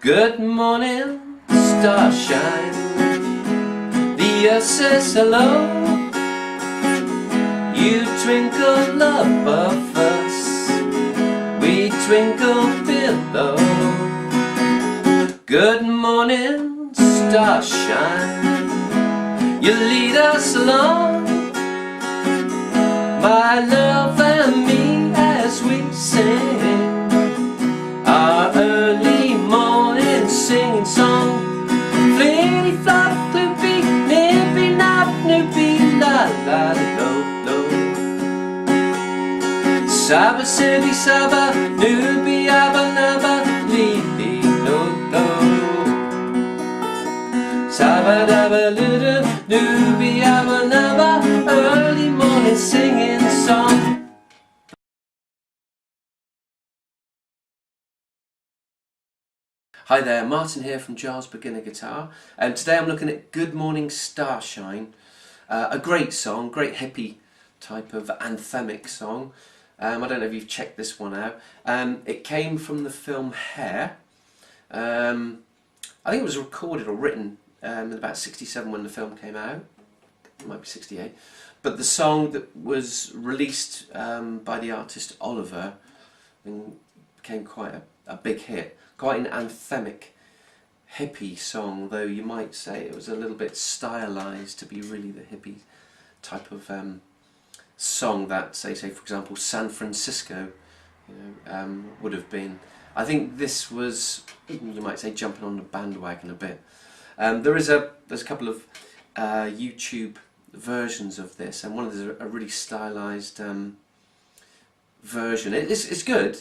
Good morning, starshine. The earth says hello. You twinkle above us, we twinkle below. Good morning, starshine. You lead us along, my love and me, as we sing our early morning singing song. Flitty flop floopy, nippy nop noopy, la la lo lo. Saba sibi saba, noopy abba naba, lee lee lo lo. Saba dabba luda, noopy abba naba, early morning singing song. Hi there, Martin here from Giles Beginner Guitar, and today I'm looking at Good Morning Starshine, a great song, great hippie type of anthemic song. I don't know if you've checked this one out. It came from the film Hair. I think it was recorded or written in about 67 when the film came out. It might be 68. But the song that was released by the artist Oliver became quite a big hit. Quite an anthemic hippie song, though you might say it was a little bit stylized to be really the hippie type of song that, say for example, San Francisco, would have been. I think this was, you might say, jumping on the bandwagon a bit. There's a couple of YouTube versions of this, and one of them is a really stylized version. It's good.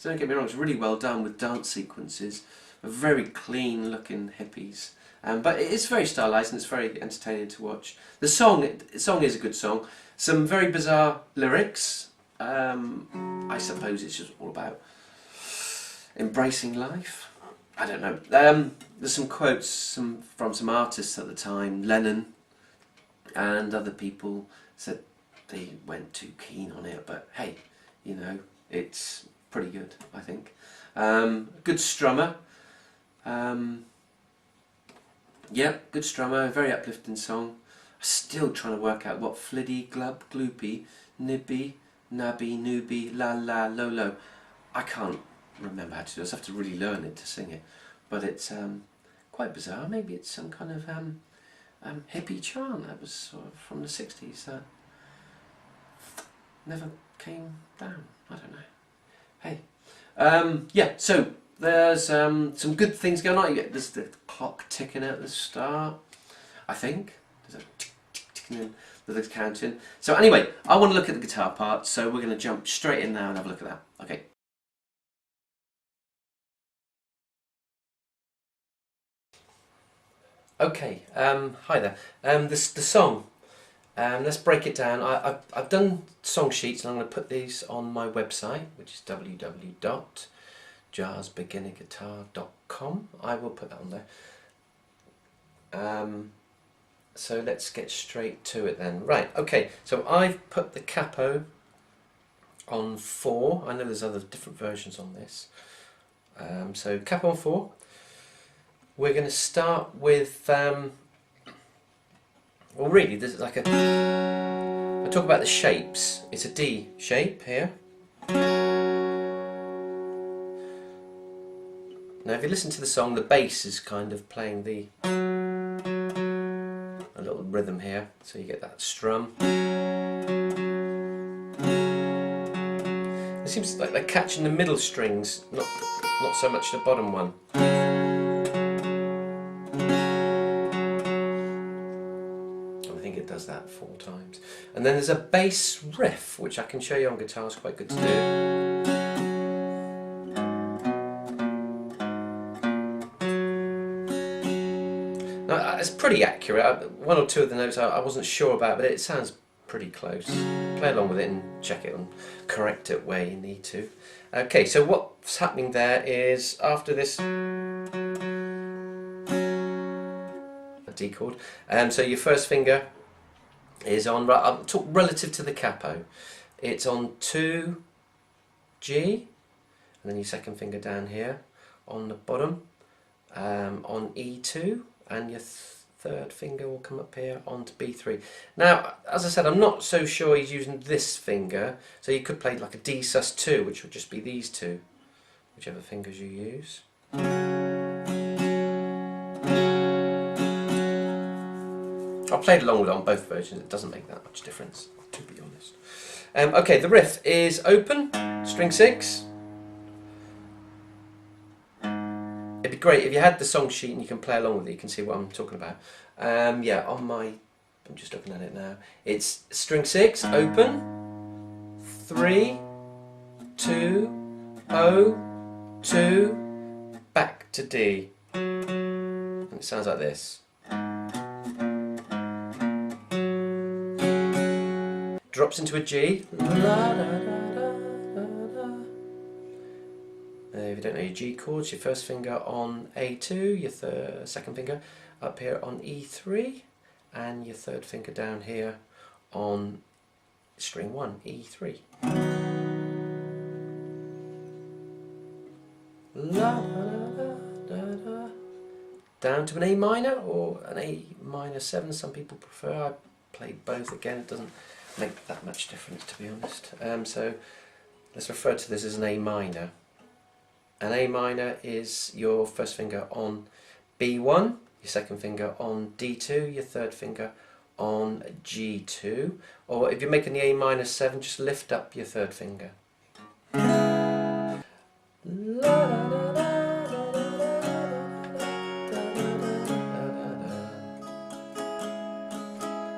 Don't get me wrong, it's really well done with dance sequences, very clean looking hippies, but it's very stylized and it's very entertaining to watch. The song is a good song. Some very bizarre lyrics. I suppose it's just all about embracing life. I don't know. There's some quotes from some artists at the time. Lennon and other people said they weren't too keen on it, but hey, it's pretty good, I think. Good strummer. Yeah, good strummer, very uplifting song. Still trying to work out what fliddy, glub, gloopy, nibby, nabby, newbie, la la, lo lo. I can't remember how to do this. I have to really learn it to sing it. But it's quite bizarre. Maybe it's some kind of hippie chant that was sort of from the 60s that never came down. I don't know. Hey, yeah. So there's some good things going on. There's the clock ticking at the start. I think there's a tick tick ticking with the counting. So anyway, I want to look at the guitar part. So we're going to jump straight in now and have a look at that. Okay. Okay. Hi there. The song. Let's break it down. I've done song sheets and I'm going to put these on my website, which is www.jazzbeginnerguitar.com. I will put that on there. So let's get straight to it then. Right, okay, so I've put the capo on 4. I know there's other different versions on this. So capo on 4. We're going to start with... well, really, this is like I talk about the shapes. It's a D shape here. Now, if you listen to the song, the bass is kind of playing a little rhythm here, so you get that strum. It seems like they're catching the middle strings, not so much the bottom one. Does that 4 times, and then there's a bass riff which I can show you on guitar. It's quite good to do. Now it's pretty accurate. 1 or 2 of the notes I wasn't sure about, but it sounds pretty close. Play along with it and check it and correct it where you need to. Okay, so what's happening there is after this a D chord, so your first finger is on, I'll talk relative to the capo, it's on 2G, and then your second finger down here on the bottom, on E2, and your third finger will come up here onto B3. Now, as I said, I'm not so sure he's using this finger, so you could play like a D sus2, which would just be these two, whichever fingers you use. I've played along with it on both versions, it doesn't make that much difference, to be honest. Okay, the riff is open, string 6. It'd be great if you had the song sheet and you can play along with it, you can see what I'm talking about. Yeah, on my, I'm just looking at it now. It's string 6, open, 3, 2, O, 2, back to D. And it sounds like this. Drops into a G. If you don't know your G chords, your first finger on A2, your second finger up here on E3, and your third finger down here on string 1, E3. Down to an A minor or an A minor 7, some people prefer. I played both again, it doesn't make that much difference, to be honest. So let's refer to this as an A minor. An A minor is your first finger on B1, your second finger on D2, your third finger on G2, or if you're making the A minor 7, just lift up your third finger.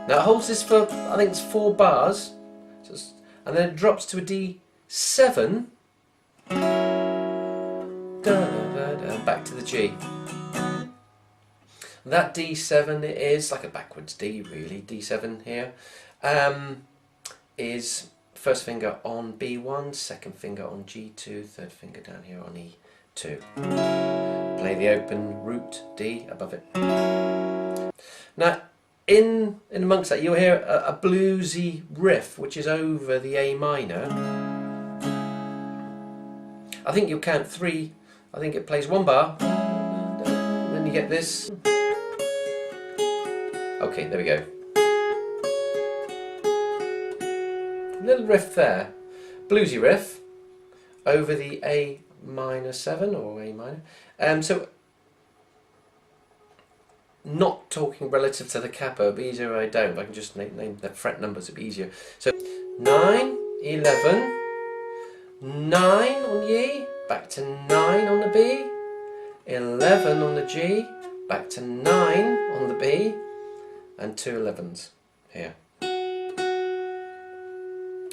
Now it holds this for, I think it's 4 bars, and then it drops to a D7, and back to the G. That D7 is like a backwards D, really. D7 here is first finger on B1, second finger on G2, third finger down here on E2. Play the open root D above it. Now, in amongst that, you'll hear a bluesy riff, which is over the A minor. I think you'll count 3. I think it plays 1 bar, and then you get this. Okay, there we go. Little riff there, bluesy riff over the A minor 7 or A minor. So not talking relative to the capo, it'd be easier if I don't. If I can just name the fret numbers, it'd be easier. So 9, 11, 9 on the E, back to 9 on the B, 11 on the G, back to 9 on the B, and 2 11s here.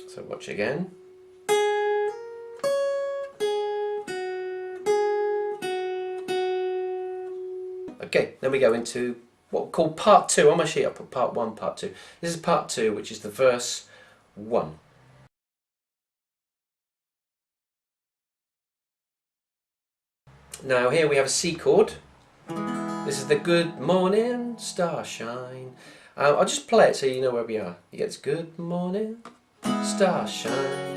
So watch again. Okay, then we go into what we call part 2. On my sheet I put part 1, part 2. This is part 2, which is the verse 1. Now here we have a C chord. This is the Good Morning Starshine. I'll just play it so you know where we are. You get this Good Morning Starshine.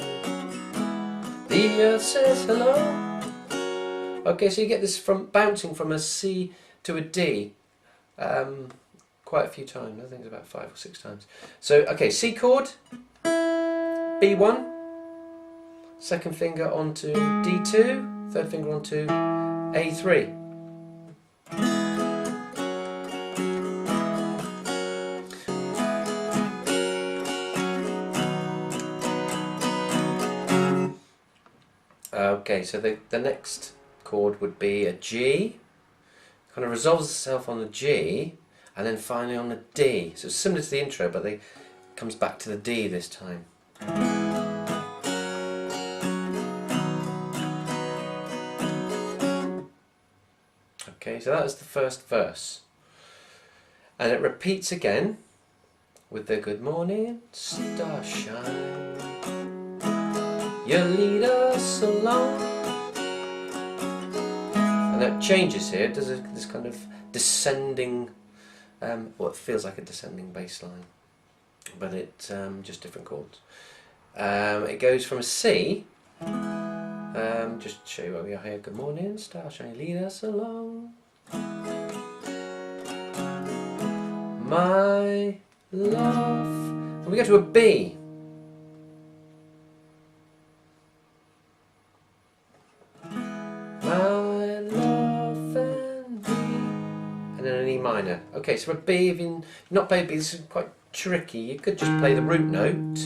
The earth says hello. Okay, so you get this from bouncing from a C to a D quite a few times. I think it's about 5 or 6 times. So, okay, C chord, B1, second finger onto D2, third finger onto A3. Okay, so the next chord would be a G, kind of resolves itself on the G, and then finally on the D. So it's similar to the intro, but it comes back to the D this time. Okay, so that was the first verse. And it repeats again with the Good Morning Starshine. You lead us along. And that changes here. It does this kind of descending, what feels like a descending bass line, but it's just different chords. It goes from a C, just to show you where we are here. Good morning, starshine, lead us along. My love. And we go to a B. My love and B. And then an E minor. Okay, so a B, if you've not played B, this is quite tricky. You could just play the root note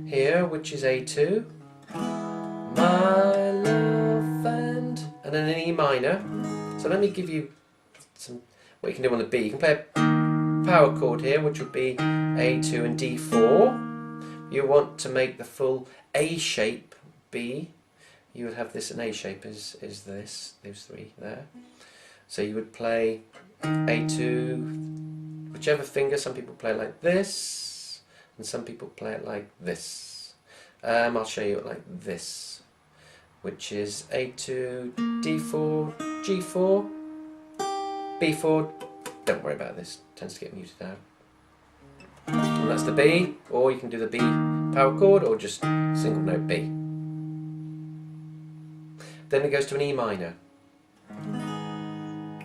here, which is A2. My love and then an E minor. So let me give you some what you can do on the B. You can play a power chord here, which would be A2 and D4. You want to make the full A shape B. You would have this an A shape is this, those three there. So you would play A2, whichever finger. Some people play it like this, and some people play it like this. I'll show you it like this, which is A2, D4, G4, B4. Don't worry about this, it tends to get muted out. And that's the B, or you can do the B power chord, or just single note B. Then it goes to an E minor.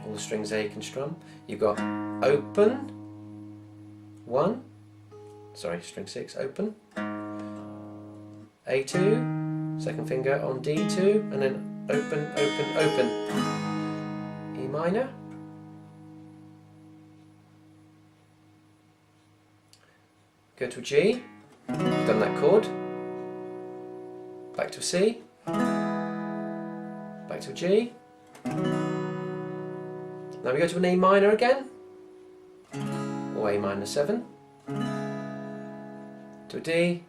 All the strings A can strum. You've got open, 1, sorry, string 6, open, A2, second finger on D2, and then open, open, open, E minor, go to a G, done that chord, back to a C, back to a G, now we go to an A minor again, or A minor 7, to a D.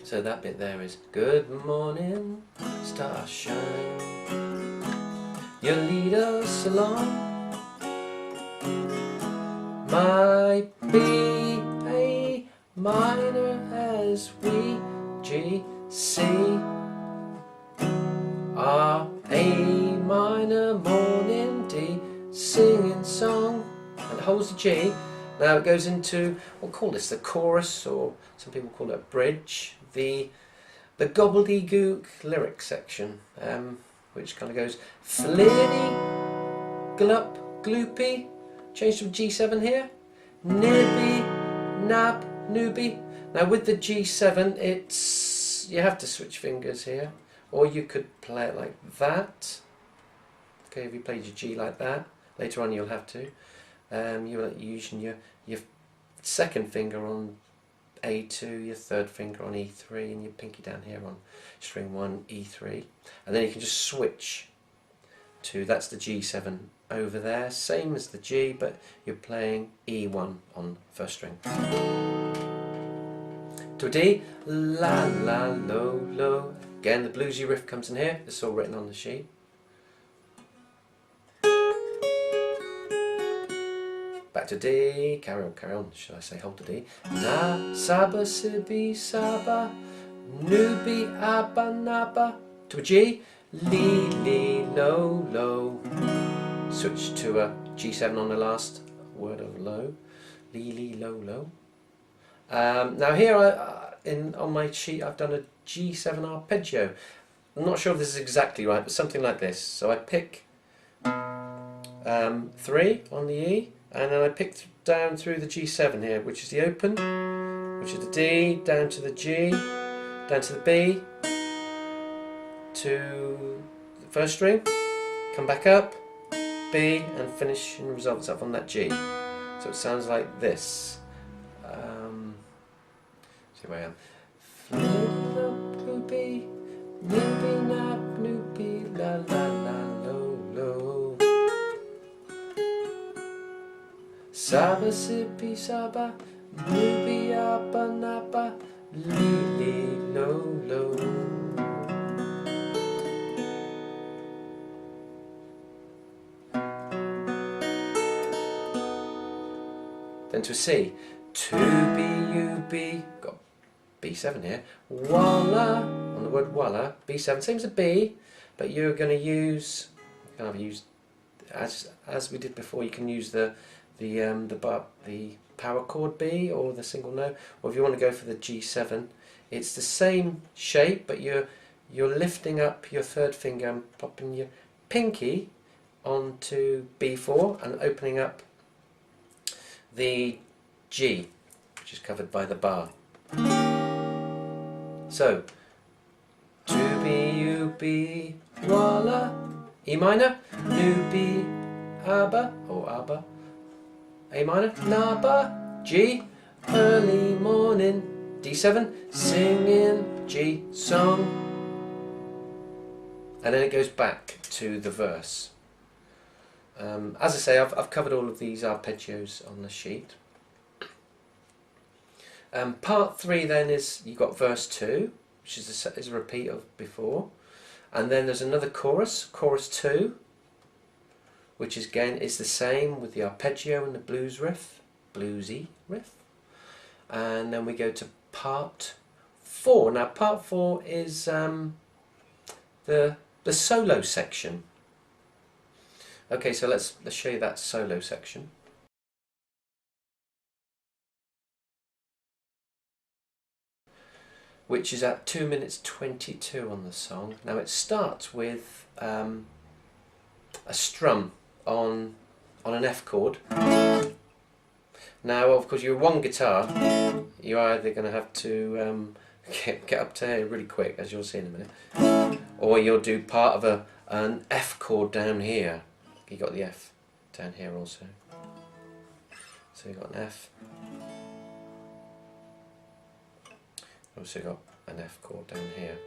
So that bit there is good morning, starshine, you lead us along. My B, A minor as we G, C, our A minor, morning, D, singing song, and it holds the G. Now it goes into, we'll call this the chorus, or some people call it a bridge, the gobbledygook lyric section, which kind of goes flirty, glup, gloopy, change to a G7 here, nibby, nab, newbie. Now with the G7, it's, you have to switch fingers here, or you could play it like that. Okay, if you played your G like that, later on you'll have to. You're using your second finger on A2, your third finger on E3, and your pinky down here on string 1, E3. And then you can just switch to, that's the G7 over there, same as the G, but you're playing E1 on first string. To a D, la la lo lo. Again, the bluesy riff comes in here. It's all written on the sheet. Back to D, carry on, should I say hold to D. Na, saba, sibi, saba, nubi, abba, naba. To a G, li, li, lo, lo. Switch to a G7 on the last word of low. Li, li, lo, lo. Now here on my sheet I've done a G7 arpeggio. I'm not sure if this is exactly right, but something like this. So I pick 3 on the E, and then I pick down through the G7 here, which is the open, which is the D, down to the G, down to the B, to the first string, come back up, B, and finish and resolve itself on that G. So it sounds like this. See where I am. Floopy, noopy, nap, noopy, la la la lo lo. Saba, sippy, saba, noopy, appa, napa, li, li, lo, lo. Then to a C. To be, you be, got B7 here. Walla, on the word walla, B7, same as a B, but you're going to use, as we did before, you can use the power chord B or the single note, or if you want to go for the G7, it's the same shape, but you're you're lifting up your third finger and popping your pinky onto B4 and opening up the G, which is covered by the bar. So, to be, you be, walla, E minor, nu be, aber, or aber, A minor, naba, G, early morning, D7, singing, G, song, and then it goes back to the verse. As I say, I've covered all of these arpeggios on the sheet. Part 3 then is, you've got verse 2, which is a repeat of before, and then there's another chorus, chorus 2, which is, again is the same with the arpeggio and the blues riff, bluesy riff, and then we go to part 4. Now part 4 is the solo section. Okay, so let's show you that solo section. Which is at 2 minutes 22 on the song. Now it starts with a strum on an F chord. Now of course you're one guitar, you're either going to have to get up to here really quick, as you'll see in a minute, or you'll do part of an F chord down here. You got the F down here also. So you got an F. Also got an F chord down here.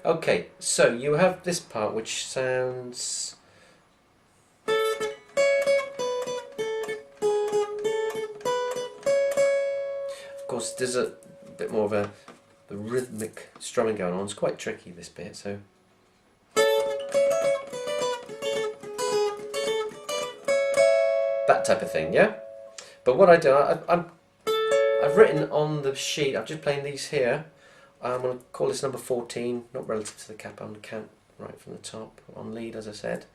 Okay, so you have this part which sounds of course there's a bit more of the rhythmic strumming going on. It's quite tricky, this bit, so that type of thing, yeah? But what I do, I've written on the sheet, I'm just playing these here. I'm going to call this number 14, not relative to the capo, I'm going to count right from the top, on lead as I said.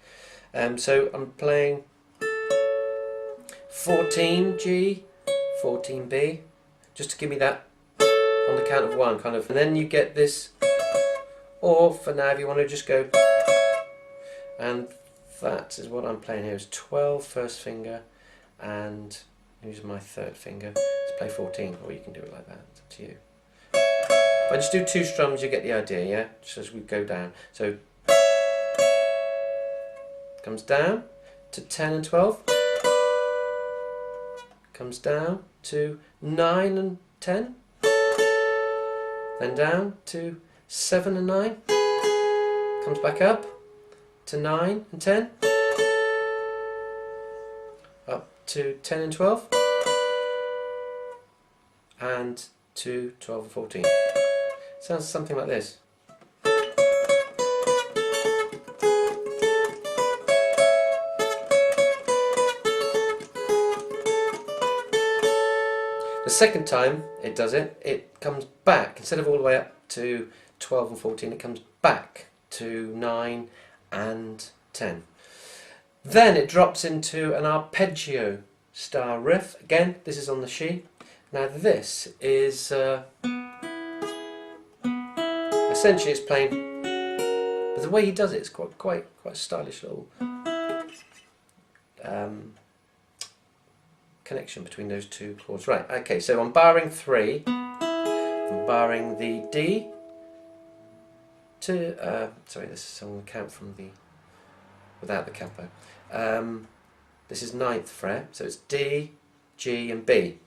So I'm playing 14 G, 14 B, just to give me that on the count of 1 kind of, and then you get this, or for now if you want to just go, and that is what I'm playing here, is 12 first finger, and using my third finger to play 14, or you can do it like that, it's up to you. If I just do 2 strums you get the idea, yeah, just as we go down. So comes down to 10 and 12, comes down to 9 and 10, then down to 7 and 9, comes back up to 9 and 10, up to 10 and 12, and to 12 and 14. Sounds something like this. The second time it does it, it comes back, instead of all the way up to 12 and 14, it comes back to 9 and 10. Then it drops into an arpeggio style riff. Again, this is on the sheet. Now this is essentially it's playing, but the way he does it is quite a stylish little connection between those 2 chords. Right, okay, so I'm barring 3, I'm barring the D to, sorry, this is on the count from the, without the capo. This is 9th fret, so it's D, G and B.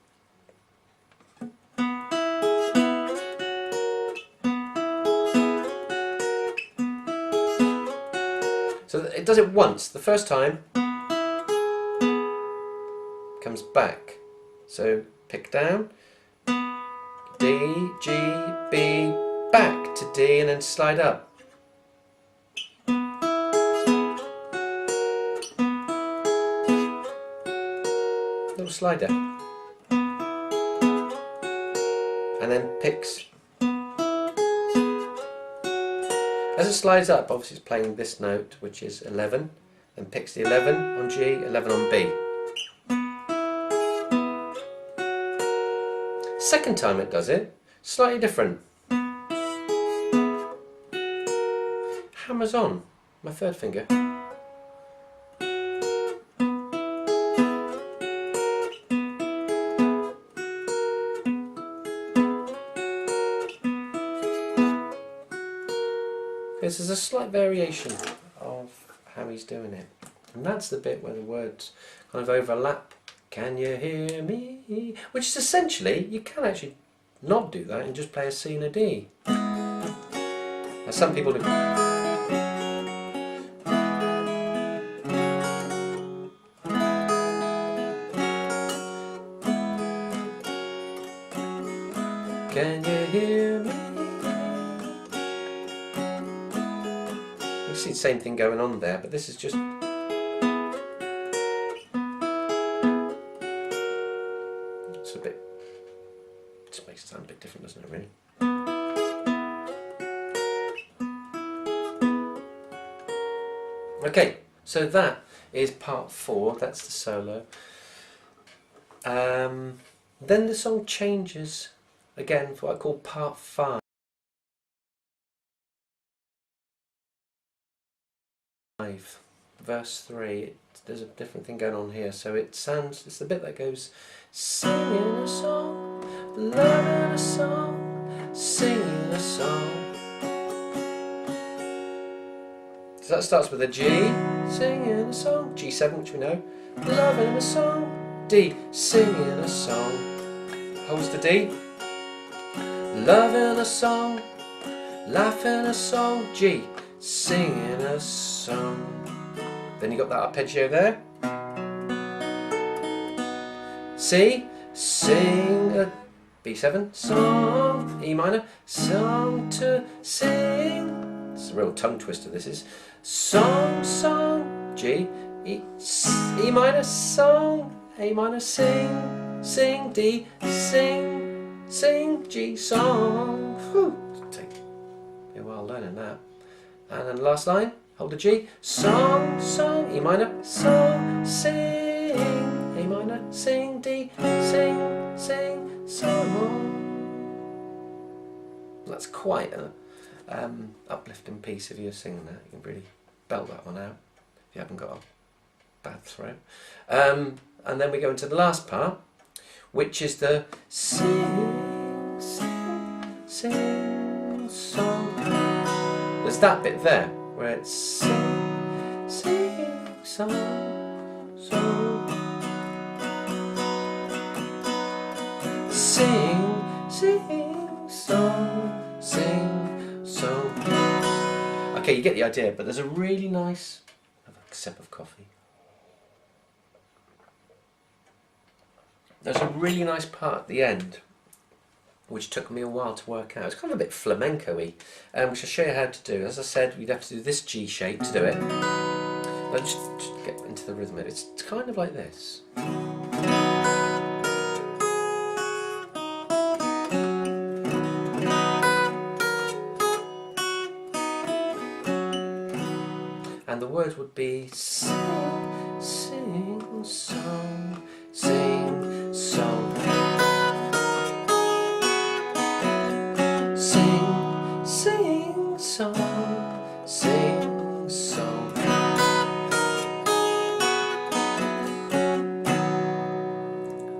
So it does it once. The first time comes back. So pick down, D, G, B, back to D, and then slide up. Little slider. And then picks. As it slides up, obviously it's playing this note, which is 11, and picks the 11 on G, 11 on B. Second time it does it, slightly different. Hammers on, my third finger. This is a slight variation of how he's doing it. And that's the bit where the words kind of overlap. Can you hear me? Which is essentially, you can actually not do that and just play a C and a D. Now some people do. Can you hear me? You see the same thing going on there, but this is just... It's a bit... It just makes it sound a bit different, doesn't it, really? Okay, so that is part 4, that's the solo. Then the song changes again for what I call part 5. Verse 3, there's a different thing going on here, so it sounds, it's the bit that goes singing a song, loving a song, singing a song. So that starts with a G, singing a song, G7 which we know, loving a song, D, singing a song, holds the D, loving a song, laughing a song, G, singing a song. Then you got that arpeggio there. C, sing a B7, song, E minor, song to sing. It's a real tongue twister this is. Song, song, G, E minor, song, A minor, sing, sing, D, sing, sing, G, song. Whew. Take a while learning that. And then the last line, hold a G, song, song, E minor, song, sing, A minor, sing, D, sing, sing, song. That's quite an uplifting piece if you're singing that. You can really belt that one out if you haven't got a bad throat. And then we go into the last part, which is the sing, sing, sing, song. There's that bit there where it's sing, sing, song, song. Sing, sing, song, sing, song. Okay, you get the idea, but there's a really nice... Have a sip of coffee. There's a really nice part at the end which took me a while to work out. It's kind of a bit flamenco-y, which I'll show you how to do. As I said, you'd have to do this G shape to do it. But just get into the rhythm of it. It's kind of like this. And the word would be sing, sing, song, sing, song. Sing, song, sing, song.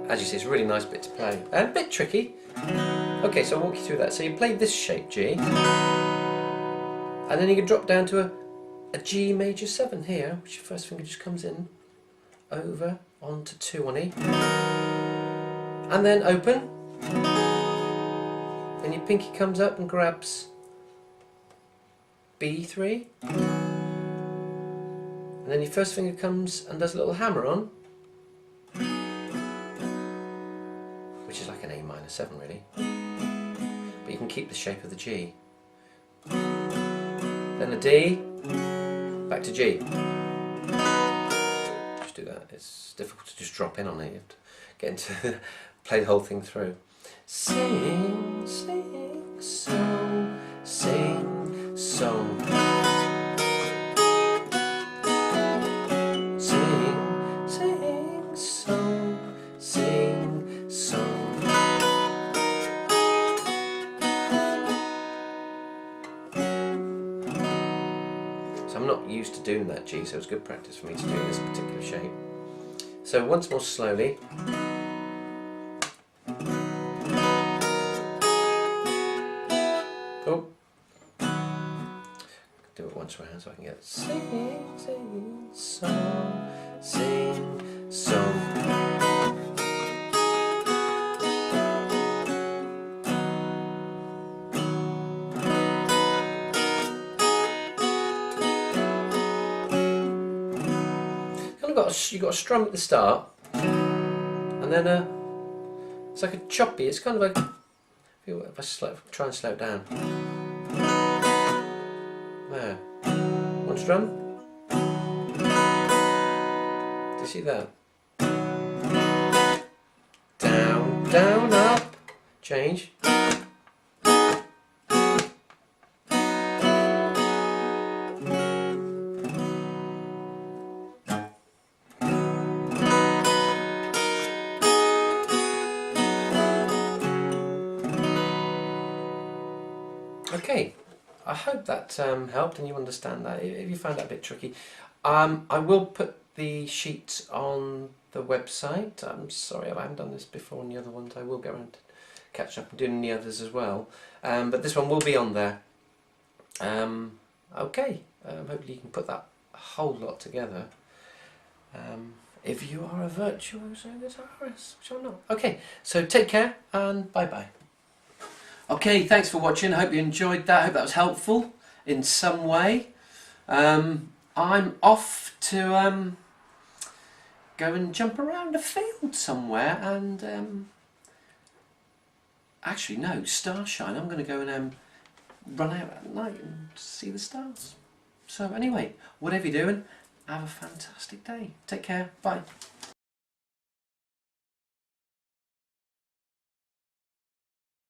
As you see, it's a really nice bit to play. A bit tricky. Okay, so I'll walk you through that. So you play this shape, G. And then you can drop down to a G major 7 here, which your first finger just comes in, over, onto 2 on E. And then open. And your pinky comes up and grabs B3, and then your first finger comes and does a little hammer on, which is like an A minor 7 really, but you can keep the shape of the G. Then a D, back to G. Just do that, it's difficult to just drop in on it, you have to get into play the whole thing through. Sing, sing, song, sing, song. Sing, sing, song, sing, song. used to doing that G, so it's good practice for me to do this particular shape. So once more slowly. Oh, do it once round so I can get sing, sing, song, sing, song. You've got a strum at the start, and then it's like a choppy. It's kind of like, if I try and slow it down. There, one strum. Do you see that? Down, down, up, change. Okay, I hope that helped and you understand that. If you found that a bit tricky, I will put the sheets on the website. I'm sorry I haven't done this before on the other ones. I will go around to catch up and doing the others as well. But this one will be on there. Okay, hopefully you can put that whole lot together. If you are a virtuoso guitarist, which I'm not. Okay, so take care and bye bye. Okay, thanks for watching. I hope you enjoyed that. I hope that was helpful in some way. I'm off to go and jump around a field somewhere and actually no, starshine. I'm going to go and run out at night and see the stars. So anyway, whatever you're doing, have a fantastic day. Take care. Bye.